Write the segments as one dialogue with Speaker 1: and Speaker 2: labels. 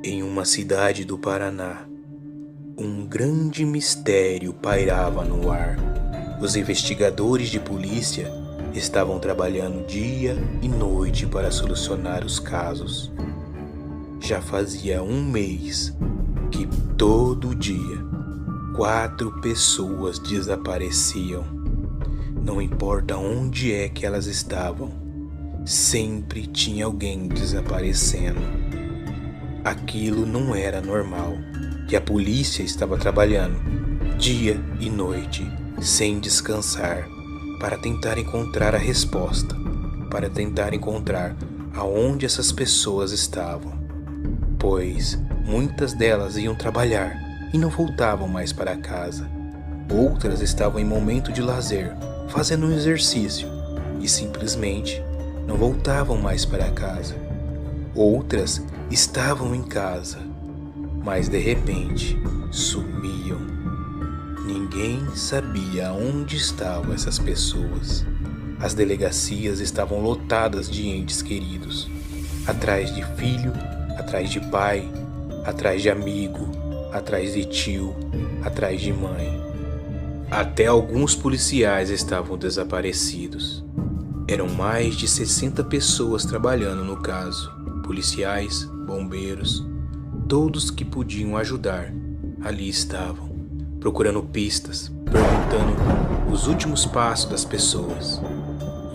Speaker 1: Em uma cidade do Paraná, um grande mistério pairava no ar. Os investigadores de polícia estavam trabalhando dia e noite para solucionar os casos. Já fazia um mês que todo dia 4 pessoas desapareciam. Não importa onde é que elas estavam, sempre tinha alguém desaparecendo. Aquilo não era normal, e a polícia estava trabalhando dia e noite, sem descansar, para tentar encontrar a resposta, para tentar encontrar aonde essas pessoas estavam, pois muitas delas iam trabalhar e não voltavam mais para casa. Outras estavam em momento de lazer, fazendo um exercício, e simplesmente não voltavam mais para casa. Outras estavam em casa, mas de repente sumiam. Ninguém sabia onde estavam essas pessoas. As delegacias estavam lotadas de entes queridos, atrás de filho, atrás de pai, atrás de amigo, atrás de tio, atrás de mãe. Até alguns policiais estavam desaparecidos. Eram mais de 60 pessoas trabalhando no caso. Policiais, bombeiros, todos que podiam ajudar, ali estavam, procurando pistas, perguntando os últimos passos das pessoas.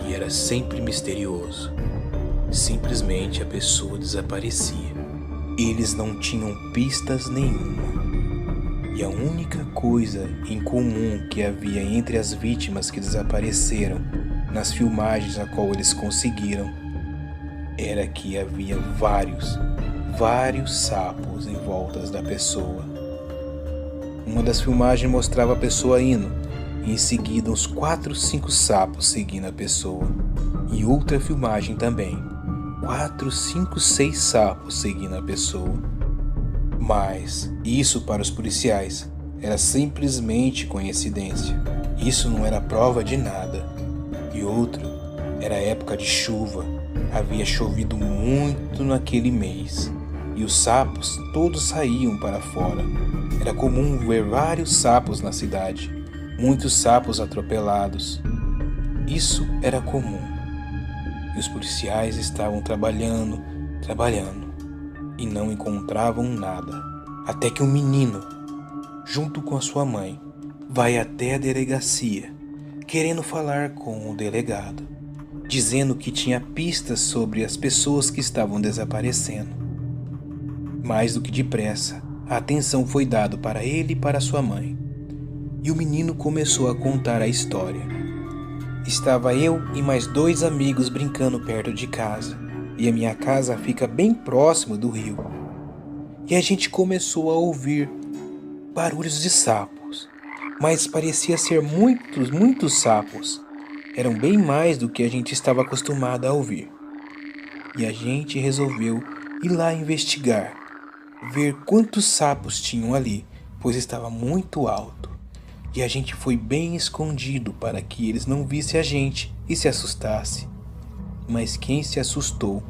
Speaker 1: E era sempre misterioso. Simplesmente a pessoa desaparecia. Eles não tinham pistas nenhuma. E a única coisa em comum que havia entre as vítimas que desapareceram nas filmagens a qual eles conseguiram era que havia vários sapos em volta da pessoa. Uma das filmagens mostrava a pessoa indo, e em seguida uns 4, 5 sapos seguindo a pessoa. E outra filmagem também, 4, 5, 6 sapos seguindo a pessoa. Mas isso para os policiais era simplesmente coincidência. Isso não era prova de nada. E outro, era época de chuva. Havia chovido muito naquele mês, e os sapos todos saíam para fora. Era comum ver vários sapos na cidade, muitos sapos atropelados. Isso era comum. E os policiais estavam trabalhando, e não encontravam nada. Até que um menino, junto com a sua mãe, vai até a delegacia, querendo falar com o delegado, dizendo que tinha pistas sobre as pessoas que estavam desaparecendo. Mais do que depressa, a atenção foi dada para ele e para sua mãe. E o menino começou a contar a história. Estava eu e mais 2 amigos brincando perto de casa, e a minha casa fica bem próximo do rio. E a gente começou a ouvir barulhos de sapos, mas parecia ser muitos sapos. Eram bem mais do que a gente estava acostumado a ouvir. E a gente resolveu ir lá investigar, ver quantos sapos tinham ali, pois estava muito alto. E a gente foi bem escondido para que eles não vissem a gente e se assustassem. Mas quem se assustou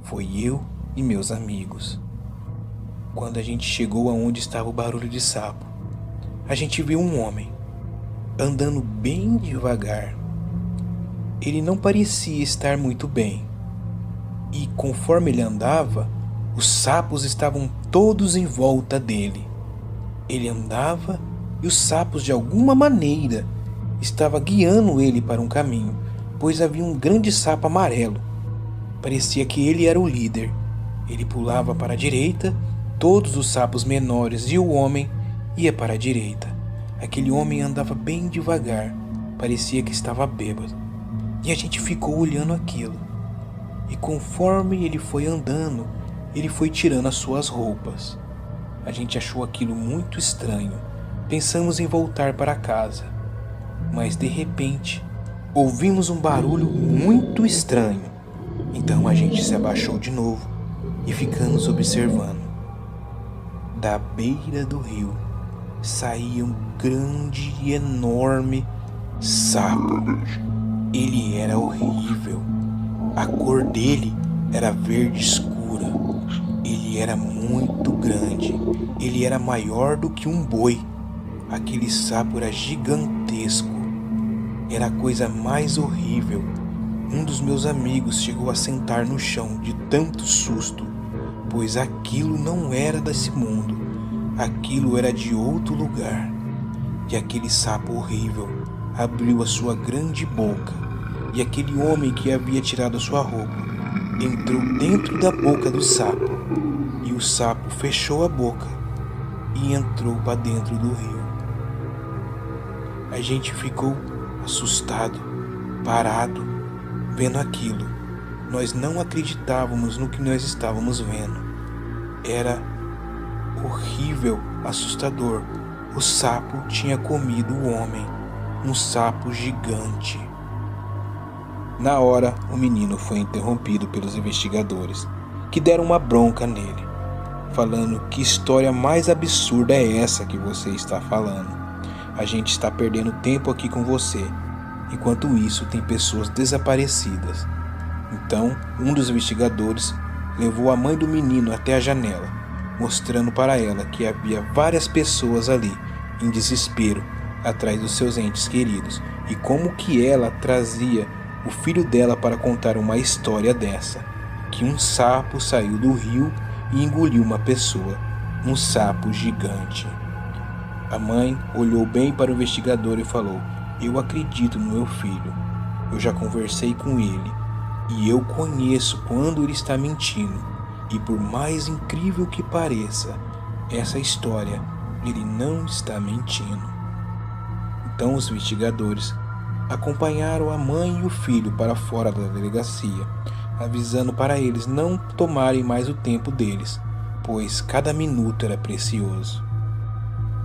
Speaker 1: foi eu e meus amigos. Quando a gente chegou aonde estava o barulho de sapo, a gente viu um homem andando bem devagar. Ele não parecia estar muito bem, e conforme ele andava, os sapos estavam todos em volta dele. Ele andava e os sapos de alguma maneira estavam guiando ele para um caminho, pois havia um grande sapo amarelo. Parecia que ele era o líder. Ele pulava para a direita, todos os sapos menores e o homem ia para a direita. Aquele homem andava bem devagar, parecia que estava bêbado. E a gente ficou olhando aquilo. E conforme ele foi andando, ele foi tirando as suas roupas. A gente achou aquilo muito estranho. Pensamos em voltar para casa. Mas de repente, ouvimos um barulho muito estranho. Então a gente se abaixou de novo e ficamos observando. Da beira do rio saía um grande e enorme sapo. Ele era horrível. A cor dele era verde escura. Ele era muito grande. Ele era maior do que um boi. Aquele sapo era gigantesco. Era a coisa mais horrível. Um dos meus amigos chegou a sentar no chão de tanto susto, pois aquilo não era desse mundo. Aquilo era de outro lugar. E aquele sapo horrível abriu a sua grande boca, e aquele homem que havia tirado a sua roupa entrou dentro da boca do sapo, e o sapo fechou a boca e entrou para dentro do rio. A gente ficou assustado, parado, vendo aquilo. Nós não acreditávamos no que nós estávamos vendo. Era horrível, assustador. O sapo tinha comido o homem, um sapo gigante. Na hora, o menino foi interrompido pelos investigadores, que deram uma bronca nele, falando: que história mais absurda é essa que você está falando? A gente está perdendo tempo aqui com você. Enquanto isso, tem pessoas desaparecidas. Então, um dos investigadores levou a mãe do menino até a janela, mostrando para ela que havia várias pessoas ali, em desespero, atrás dos seus entes queridos, e como que ela trazia o filho dela para contar uma história dessa, que um sapo saiu do rio e engoliu uma pessoa, um sapo gigante. A mãe olhou bem para o investigador e falou: eu acredito no meu filho, eu já conversei com ele, e eu conheço quando ele está mentindo, e por mais incrível que pareça essa história, ele não está mentindo. Então os investigadores acompanharam a mãe e o filho para fora da delegacia, avisando para eles não tomarem mais o tempo deles, pois cada minuto era precioso.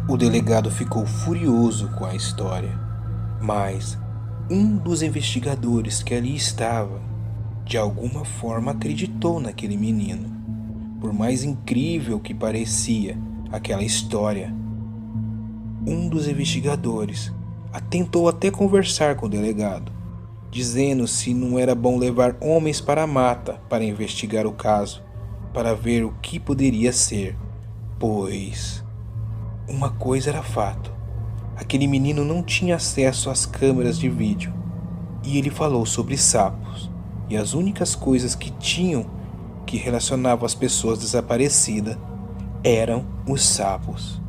Speaker 1: O delegado ficou furioso com a história, mas um dos investigadores que ali estava, de alguma forma acreditou naquele menino. Por mais incrível que parecia aquela história, um dos investigadores tentou até conversar com o delegado, dizendo se não era bom levar homens para a mata para investigar o caso, para ver o que poderia ser, pois uma coisa era fato: aquele menino não tinha acesso às câmeras de vídeo, e ele falou sobre sapos, e as únicas coisas que tinham que relacionavam as pessoas desaparecidas eram os sapos.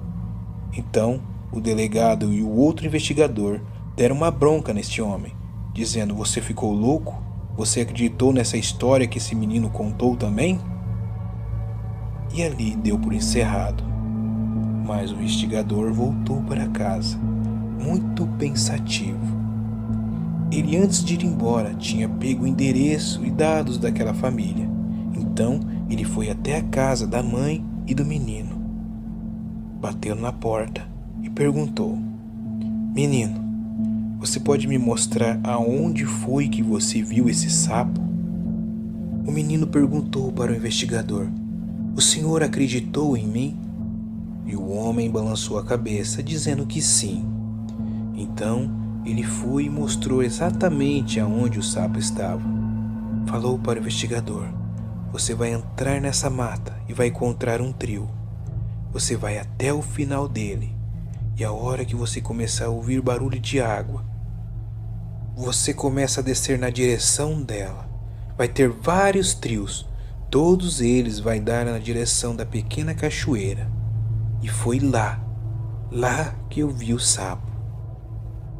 Speaker 1: Então, o delegado e o outro investigador deram uma bronca neste homem, dizendo: você ficou louco? Você acreditou nessa história que esse menino contou também? E ali deu por encerrado. Mas o investigador voltou para casa, muito pensativo. Ele, antes de ir embora, tinha pego o endereço e dados daquela família. Então, ele foi até a casa da mãe e do menino. Bateu na porta e perguntou: menino, você pode me mostrar aonde foi que você viu esse sapo? O menino perguntou para o investigador: o senhor acreditou em mim? E o homem balançou a cabeça, dizendo que sim. Então ele foi e mostrou exatamente aonde o sapo estava. Falou para o investigador: você vai entrar nessa mata e vai encontrar um trio. Você vai até o final dele, e a hora que você começar a ouvir barulho de água, você começa a descer na direção dela. Vai ter vários trios, todos eles vai dar na direção da pequena cachoeira. E foi lá que eu vi o sapo.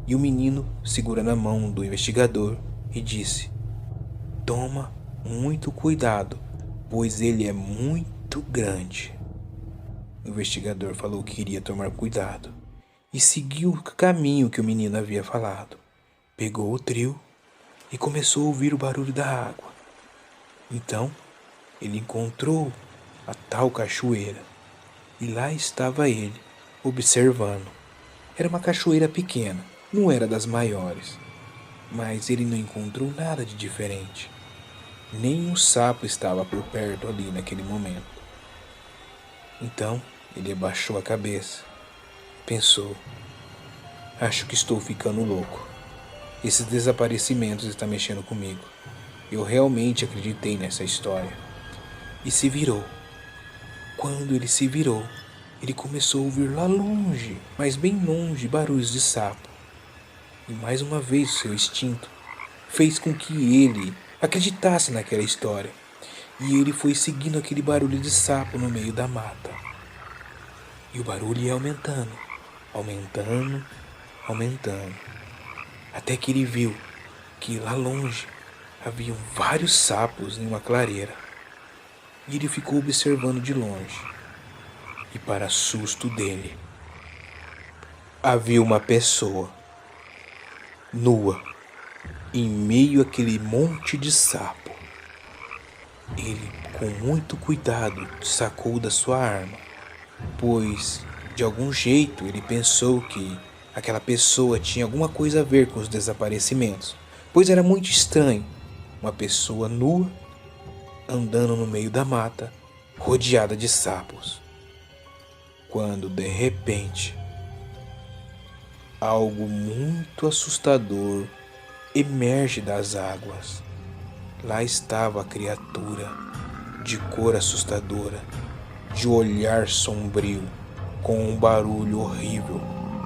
Speaker 1: E o menino segura na mão do investigador e disse: toma muito cuidado, pois ele é muito grande. O investigador falou que iria tomar cuidado e seguiu o caminho que o menino havia falado. Pegou o trio e começou a ouvir o barulho da água. Então ele encontrou a tal cachoeira e lá estava ele, observando. Era uma cachoeira pequena, não era das maiores, mas ele não encontrou nada de diferente. Nem um sapo estava por perto ali naquele momento. Então ele abaixou a cabeça, pensou: acho que estou ficando louco. Esses desaparecimentos estão mexendo comigo. Eu realmente acreditei nessa história. E se virou quando ele se virou, ele começou a ouvir lá longe, mas bem longe, barulhos de sapo. E mais uma vez o seu instinto fez com que ele acreditasse naquela história. E ele foi seguindo aquele barulho de sapo no meio da mata. E o barulho ia aumentando, aumentando, aumentando. Até que ele viu que lá longe haviam vários sapos em uma clareira. E ele ficou observando de longe. E para susto dele, havia uma pessoa nua em meio àquele monte de sapo. Ele, com muito cuidado, sacou da sua arma, pois de algum jeito ele pensou que aquela pessoa tinha alguma coisa a ver com os desaparecimentos, pois era muito estranho uma pessoa nua andando no meio da mata, rodeada de sapos. Quando de repente algo muito assustador emerge das águas. Lá estava a criatura, de cor assustadora, de olhar sombrio, com um barulho horrível,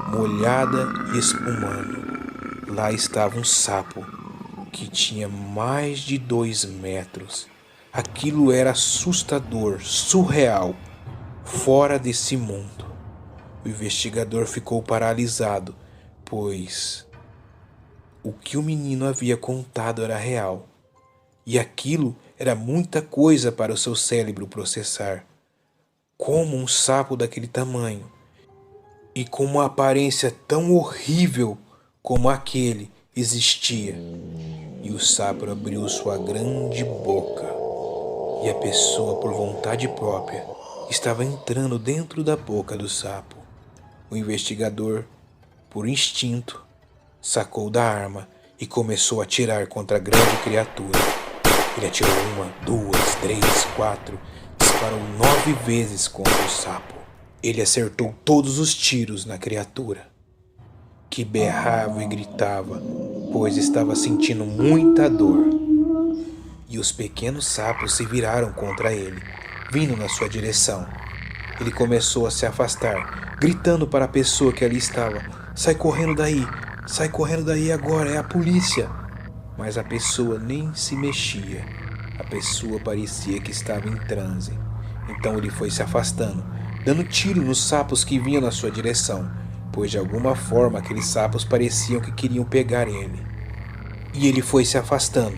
Speaker 1: molhada e espumando. Lá estava um sapo, que tinha mais de 2 metros. Aquilo era assustador, surreal, fora desse mundo. O investigador ficou paralisado, pois o que o menino havia contado era real. E aquilo era muita coisa para o seu cérebro processar. Como um sapo daquele tamanho e com uma aparência tão horrível como aquele existia. E o sapo abriu sua grande boca. E a pessoa, por vontade própria, estava entrando dentro da boca do sapo. O investigador, por instinto, sacou da arma e começou a atirar contra a grande criatura. Ele atirou 1, 2, 3, 4, disparou 9 vezes contra o sapo. Ele acertou todos os tiros na criatura, que berrava e gritava, pois estava sentindo muita dor. E os pequenos sapos se viraram contra ele, vindo na sua direção. Ele começou a se afastar, gritando para a pessoa que ali estava: sai correndo daí agora, é a polícia. Mas a pessoa nem se mexia. A pessoa parecia que estava em transe. Então ele foi se afastando, dando tiro nos sapos que vinham na sua direção, pois de alguma forma aqueles sapos pareciam que queriam pegar ele. E ele foi se afastando,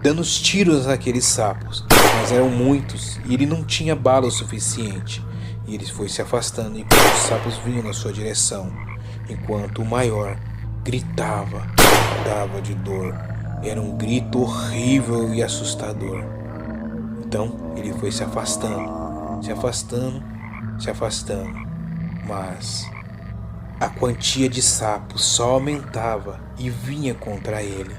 Speaker 1: dando os tiros naqueles sapos, mas eram muitos e ele não tinha bala o suficiente. E ele foi se afastando enquanto os sapos vinham na sua direção, enquanto o maior gritava, dava de dor. Era um grito horrível e assustador. Então ele foi se afastando, se afastando, se afastando. Mas a quantia de sapos só aumentava e vinha contra ele.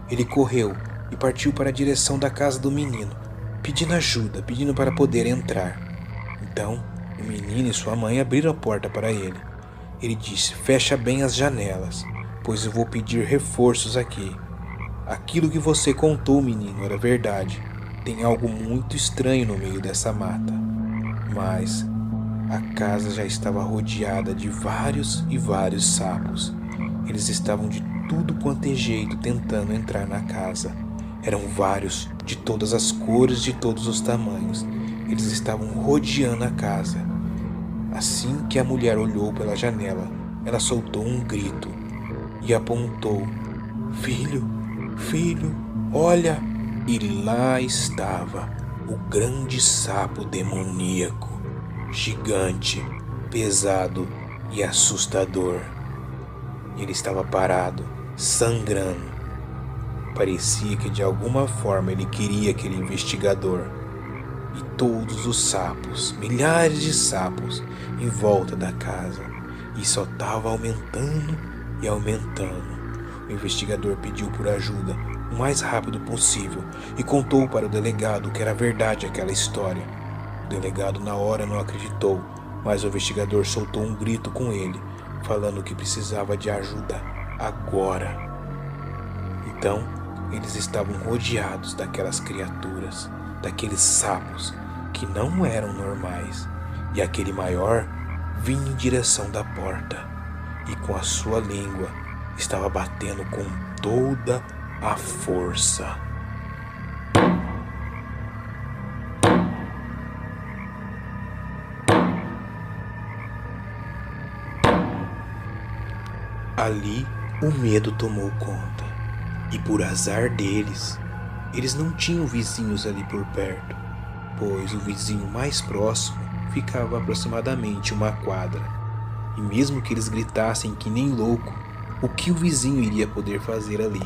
Speaker 1: Ele correu e partiu para a direção da casa do menino, pedindo ajuda, pedindo para poder entrar. Então o menino e sua mãe abriram a porta para ele. Ele disse: fecha bem as janelas, pois eu vou pedir reforços aqui. Aquilo que você contou, menino, era verdade. Tem algo muito estranho no meio dessa mata. Mas a casa já estava rodeada de vários e vários sapos. Eles estavam de tudo quanto é jeito tentando entrar na casa. Eram vários, de todas as cores, de todos os tamanhos. Eles estavam rodeando a casa. Assim que a mulher olhou pela janela, ela soltou um grito e apontou: filho, filho, olha! E lá estava o grande sapo demoníaco, gigante, pesado e assustador. Ele estava parado, sangrando. Parecia que de alguma forma ele queria aquele investigador. E todos os sapos, milhares de sapos, em volta da casa. E só estava aumentando e aumentando. O investigador pediu por ajuda o mais rápido possível e contou para o delegado que era verdade aquela história. O delegado na hora não acreditou, mas o investigador soltou um grito com ele, falando que precisava de ajuda agora. Então, eles estavam rodeados daquelas criaturas, daqueles sapos, que não eram normais, e aquele maior vinha em direção da porta e com a sua língua estava batendo com toda a força. Ali o medo tomou conta, e por azar deles, eles não tinham vizinhos ali por perto, pois o vizinho mais próximo ficava aproximadamente uma quadra, e mesmo que eles gritassem que nem louco, o que o vizinho iria poder fazer ali?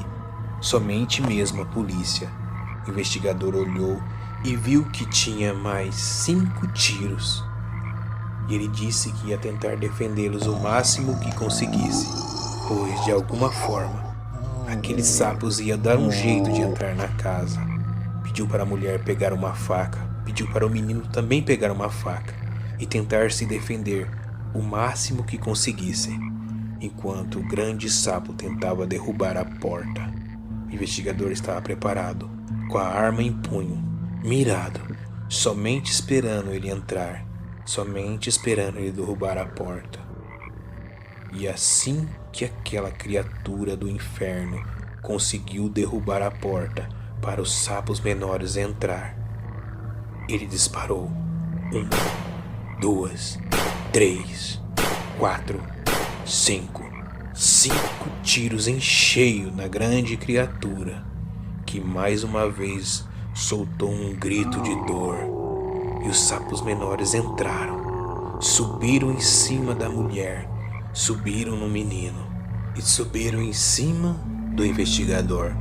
Speaker 1: Somente mesmo a polícia. O investigador olhou e viu que tinha mais 5 tiros, e ele disse que ia tentar defendê-los o máximo que conseguisse, pois de alguma forma aqueles sapos iam dar um jeito de entrar na casa. Pediu para a mulher pegar uma faca, pediu para o menino também pegar uma faca e tentar se defender o máximo que conseguissem, enquanto o grande sapo tentava derrubar a porta. O investigador estava preparado, com a arma em punho, mirado, somente esperando ele entrar, somente esperando ele derrubar a porta. E assim que aquela criatura do inferno conseguiu derrubar a porta para os sapos menores entrar, ele disparou 1, 2, 3, 4, 5 tiros em cheio na grande criatura, que mais uma vez soltou um grito de dor. E os sapos menores entraram, subiram em cima da mulher, subiram no menino e subiram em cima do investigador.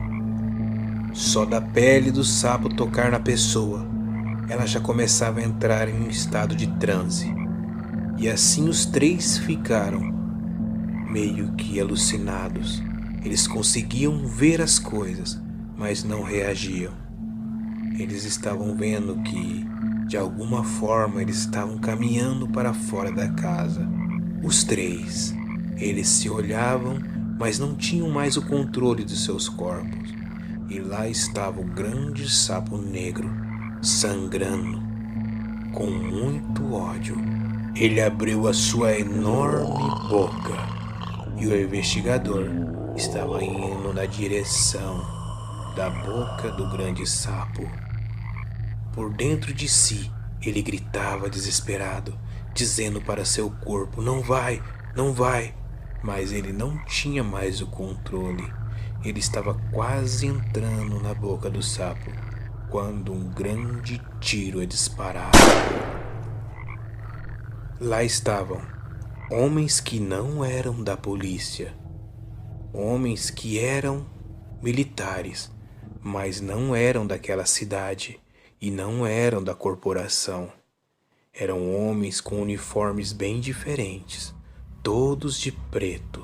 Speaker 1: Só da pele do sapo tocar na pessoa, ela já começava a entrar em um estado de transe. E assim os 3 ficaram meio que alucinados. Eles conseguiam ver as coisas, mas não reagiam. Eles estavam vendo que, de alguma forma, eles estavam caminhando para fora da casa. Os 3, eles se olhavam, mas não tinham mais o controle de seus corpos. E lá estava o grande sapo negro, sangrando, com muito ódio. Ele abriu a sua enorme boca e o investigador estava indo na direção da boca do grande sapo. Por dentro de si, ele gritava desesperado, dizendo para seu corpo: não vai, não vai. Mas ele não tinha mais o controle. Ele estava quase entrando na boca do sapo, quando um grande tiro é disparado. Lá estavam homens que não eram da polícia, homens que eram militares, mas não eram daquela cidade e não eram da corporação. Eram homens com uniformes bem diferentes, todos de preto,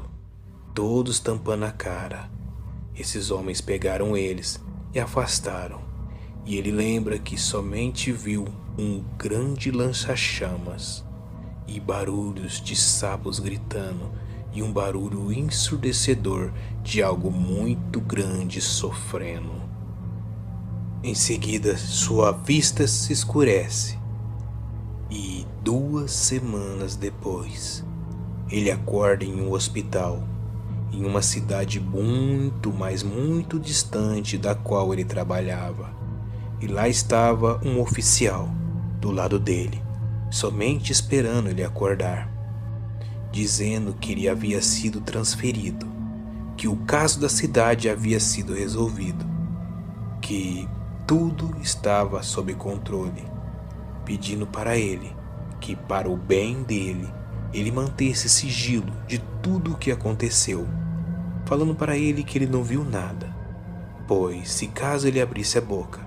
Speaker 1: todos tampando a cara. Esses homens pegaram eles e afastaram, e ele lembra que somente viu um grande lança-chamas e barulhos de sapos gritando e um barulho ensurdecedor de algo muito grande sofrendo. Em seguida, sua vista se escurece e 2 semanas depois, ele acorda em um hospital, em uma cidade muito, mas muito distante da qual ele trabalhava. E lá estava um oficial do lado dele, somente esperando ele acordar, dizendo que ele havia sido transferido, que o caso da cidade havia sido resolvido, que tudo estava sob controle, pedindo para ele que, para o bem dele, ele mantesse sigilo de tudo o que aconteceu, falando para ele que ele não viu nada, pois se caso ele abrisse a boca,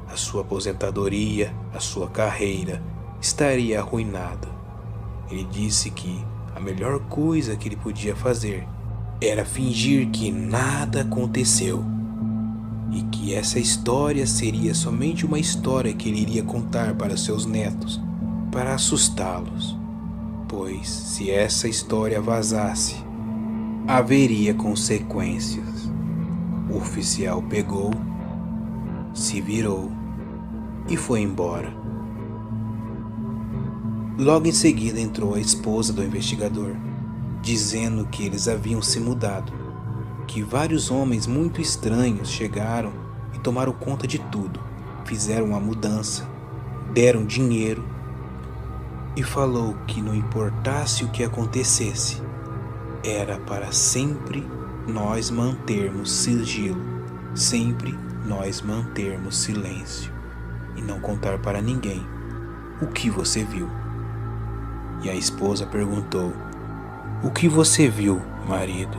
Speaker 1: a sua aposentadoria, a sua carreira estaria arruinada. Ele disse que a melhor coisa que ele podia fazer era fingir que nada aconteceu e que essa história seria somente uma história que ele iria contar para seus netos, para assustá-los, pois se essa história vazasse, haveria consequências. O oficial pegou, se virou e foi embora. Logo em seguida entrou a esposa do investigador, dizendo que eles haviam se mudado, que vários homens muito estranhos chegaram e tomaram conta de tudo, fizeram uma mudança, deram dinheiro e falou que não importasse o que acontecesse, era para sempre nós mantermos sigilo, sempre nós mantermos silêncio e não contar para ninguém o que você viu. E a esposa perguntou: "O que você viu, marido?"